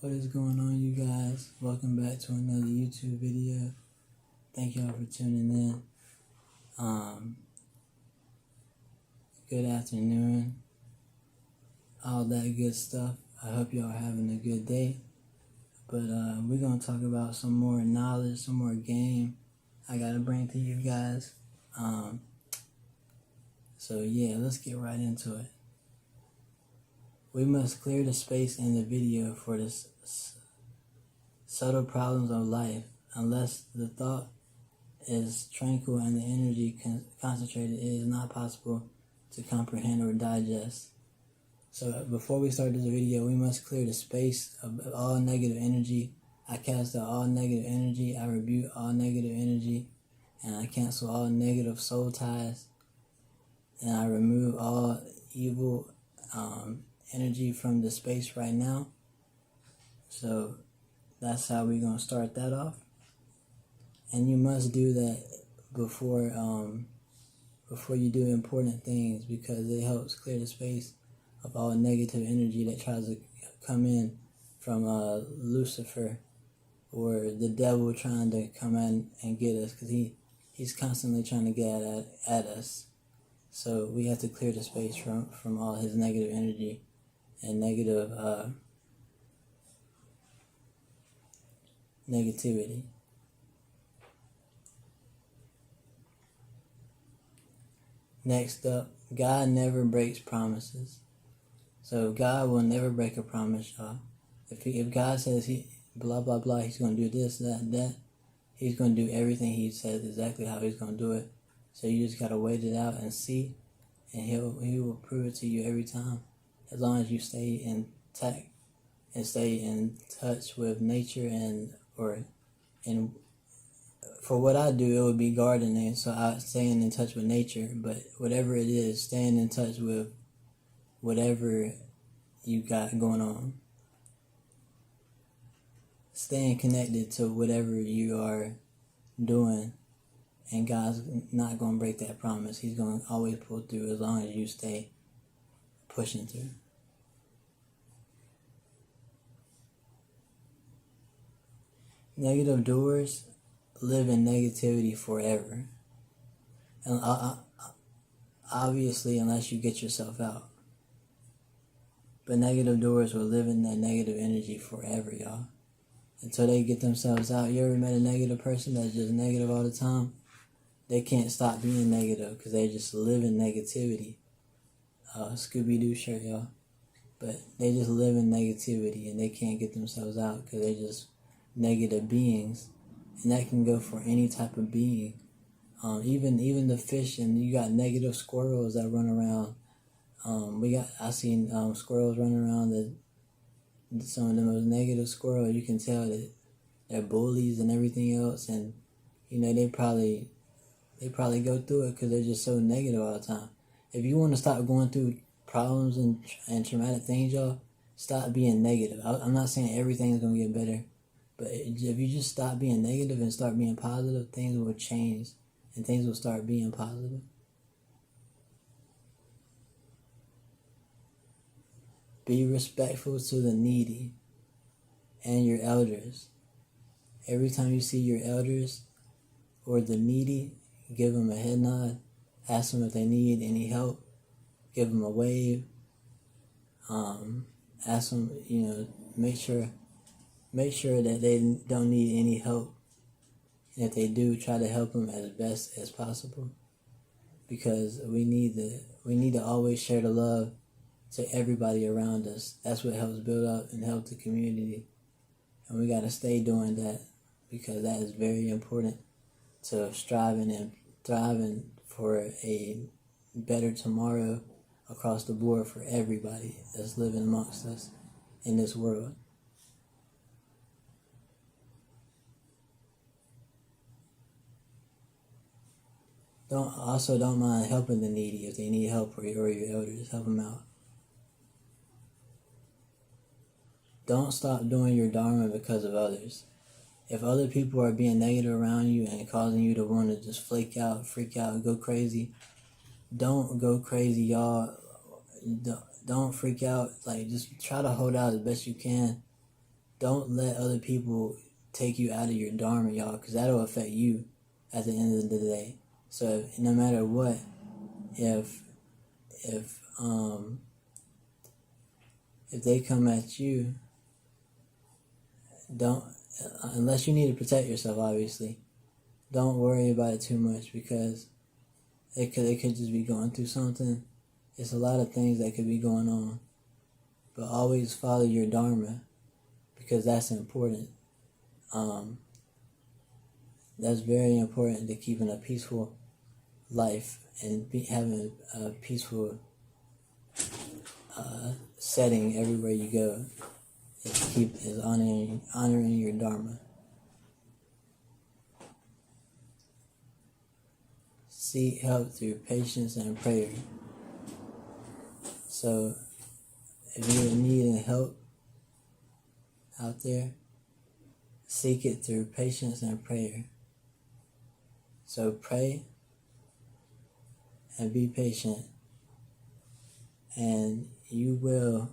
What is going on, you guys? Welcome back to another YouTube video. Thank y'all for tuning in. Good afternoon, all that good stuff. I hope y'all are having a good day. But we're gonna talk about some more knowledge, some more game I gotta bring to you guys. So yeah, let's get right into it. We must clear the space in the video for the subtle problems of life. Unless the thought is tranquil and the energy concentrated, it is not possible to comprehend or digest. So before we start this video, we must clear the space of all negative energy. I cast out all negative energy. I rebuke all negative energy. And I cancel all negative soul ties. And I remove all evil energy from the space right now. So that's how we're going to start that off. And you must do that before you do important things, because it helps clear the space of all negative energy that tries to come in from Lucifer or the devil trying to come in and get us, because he's constantly trying to get at us. So we have to clear the space from all his negative energy and negativity. Next up, God never breaks promises. So God will never break a promise, y'all. If God says he blah blah blah, he's gonna do this, that, he's gonna do everything he says exactly how he's gonna do it. So you just gotta wait it out and see, and he will prove it to you every time, as long as you stay intact and stay in touch with nature and for what I do, it would be gardening, so I'm staying in touch with nature. But whatever it is, staying in touch with whatever you got going on, staying connected to whatever you are doing, and God's not going to break that promise. He's going to always pull through as long as you stay pushing through. Negative doers live in negativity forever. And obviously, unless you get yourself out. But negative doers will live in that negative energy forever, y'all. Until they get themselves out. You ever met a negative person that's just negative all the time? They can't stop being negative because they just live in negativity. Scooby-Doo shirt, y'all. But they just live in negativity and they can't get themselves out because they're just negative beings. And that can go for any type of being. Even the fish, and you got negative squirrels that run around. I seen squirrels running around that some of the most negative squirrels, you can tell that they're bullies and everything else, and they probably go through it because they're just so negative all the time. If you want to stop going through problems and traumatic things, y'all, stop being negative. I'm not saying everything's gonna get better, but if you just stop being negative and start being positive, things will change and things will start being positive. Be respectful to the needy and your elders. Every time you see your elders or the needy, give them a head nod. Ask them if they need any help. Give them a wave. Ask them, make sure that they don't need any help. And if they do, try to help them as best as possible. Because we need to always share the love to everybody around us. That's what helps build up and help the community. And we got to stay doing that, because that is very important to striving and thriving for a better tomorrow across the board for everybody that's living amongst us in this world. Don't mind helping the needy if they need help, or your elders. Help them out. Don't stop doing your dharma because of others. If other people are being negative around you and causing you to want to just flake out, freak out, go crazy, don't go crazy, y'all. Don't freak out. Like, just try to hold out as best you can don't let other people take you out of your dharma, y'all, because that'll affect you at the end of the day. So no matter what, if they come at you, don't, unless you need to protect yourself, obviously, don't worry about it too much, because they could just be going through something. It's a lot of things that could be going on, but always follow your dharma, because that's important. That's very important to keeping a peaceful life and having a peaceful setting everywhere you go. Is honoring your dharma. Seek help through patience and prayer. So if you're needing help out there, seek it through patience and prayer. So pray and be patient, and you will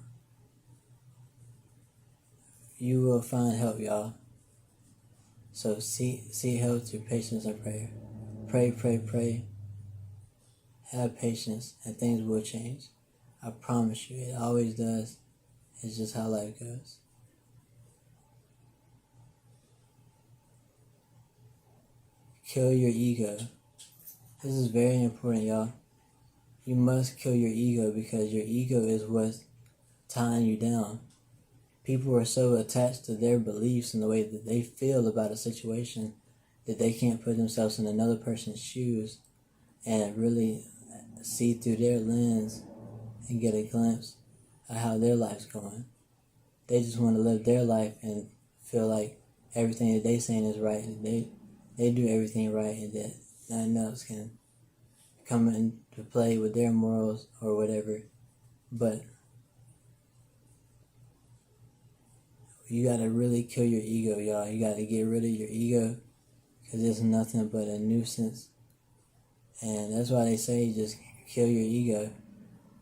find help, y'all. So seek help through patience and prayer. Pray. Have patience, and things will change. I promise you, it always does. It's just how life goes. Kill your ego. This is very important, y'all. You must kill your ego, because your ego is what's tying you down. People are so attached to their beliefs and the way that they feel about a situation that they can't put themselves in another person's shoes and really see through their lens and get a glimpse of how their life's going. They just want to live their life and feel like everything that they saying is right, and they do everything right, and that nothing else can come into play with their morals or whatever. But you gotta really kill your ego, y'all. You gotta get rid of your ego, because it's nothing but a nuisance. And that's why they say just kill your ego.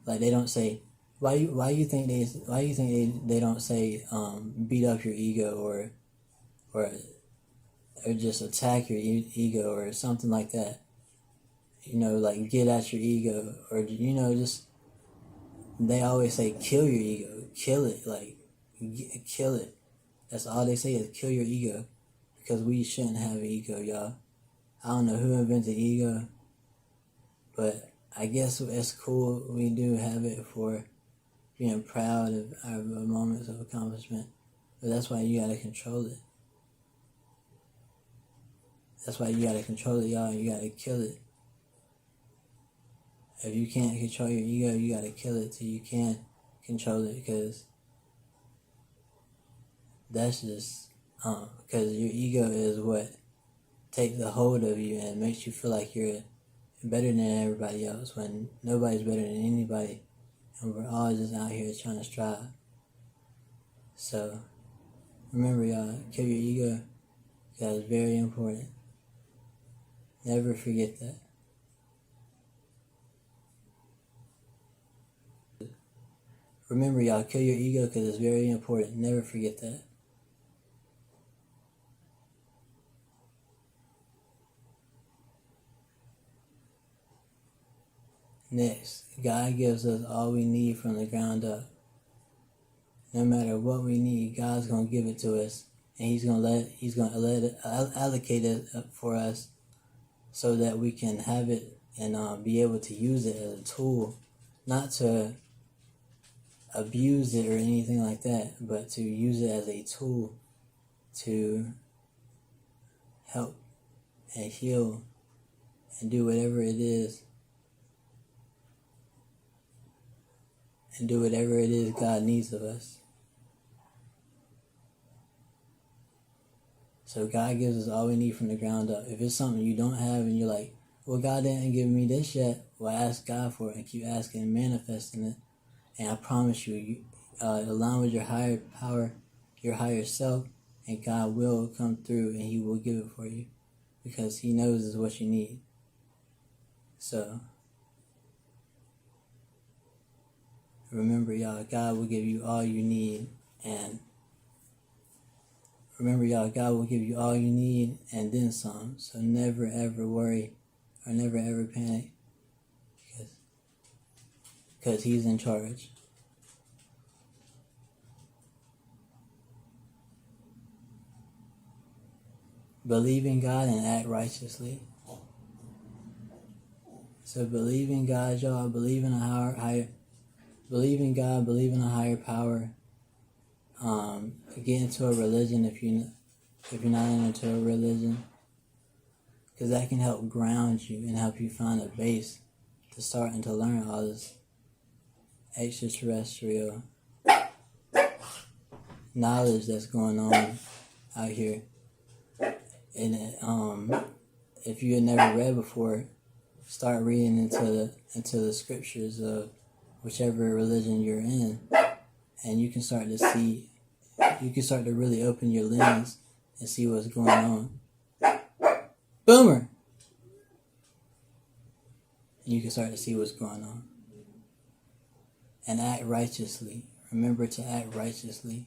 Like, they don't say, why you think they don't say beat up your ego or just attack your ego or something like that. Like, get at your ego, or just, they always say kill your ego, kill it, like kill it. That's all they say is kill your ego, because we shouldn't have an ego, y'all. I don't know who invented ego, but I guess it's cool. We do have it for being proud of our moments of accomplishment, but that's why you gotta control it. That's why you gotta control it, y'all. You gotta kill it. If you can't control your ego, you gotta kill it till you can control it, because that's just, because your ego is what takes a hold of you and makes you feel like you're better than everybody else, when nobody's better than anybody, and we're all just out here trying to strive. So remember, y'all, kill your ego. That is very important. Never forget that. Remember, y'all, kill your ego, because it's very important. Never forget that. Next, God gives us all we need from the ground up. No matter what we need, God's gonna give it to us, and He's gonna allocate it for us, so that we can have it and be able to use it as a tool, not to abuse it or anything like that, but to use it as a tool to help and heal and do whatever it is. And do whatever it is God needs of us. So God gives us all we need from the ground up. If it's something you don't have and you're like, well, God didn't give me this yet, well, ask God for it and keep asking and manifesting it. And I promise you, align with your higher power, your higher self, and God will come through and He will give it for you, because He knows it's what you need. So remember, y'all, God will give you all you need, and Remember, y'all, God will give you all you need and then some. So never ever worry or never ever panic, because He's in charge. Believe in God and act righteously. So believe in God, y'all. Believe in a higher. Believe in God. Believe in a higher power. Get into a religion if you're not into a religion, because that can help ground you and help you find a base to start and to learn all this extraterrestrial knowledge that's going on out here. And if you had never read before, start reading into the scriptures of whichever religion you're in, and you can start to see. You can start to really open your lens and see what's going on. Boomer! And you can start to see what's going on. And act righteously. Remember to act righteously.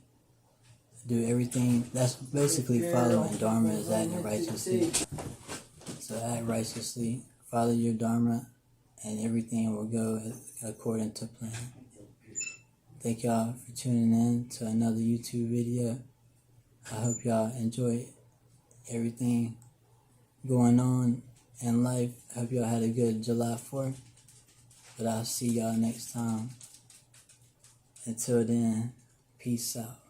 Do everything. That's basically following Dharma, is acting righteously. So act righteously. Follow your Dharma, and everything will go according to plan. Thank y'all for tuning in to another YouTube video. I hope y'all enjoy everything going on in life. I hope y'all had a good July 4th. But I'll see y'all next time. Until then, peace out.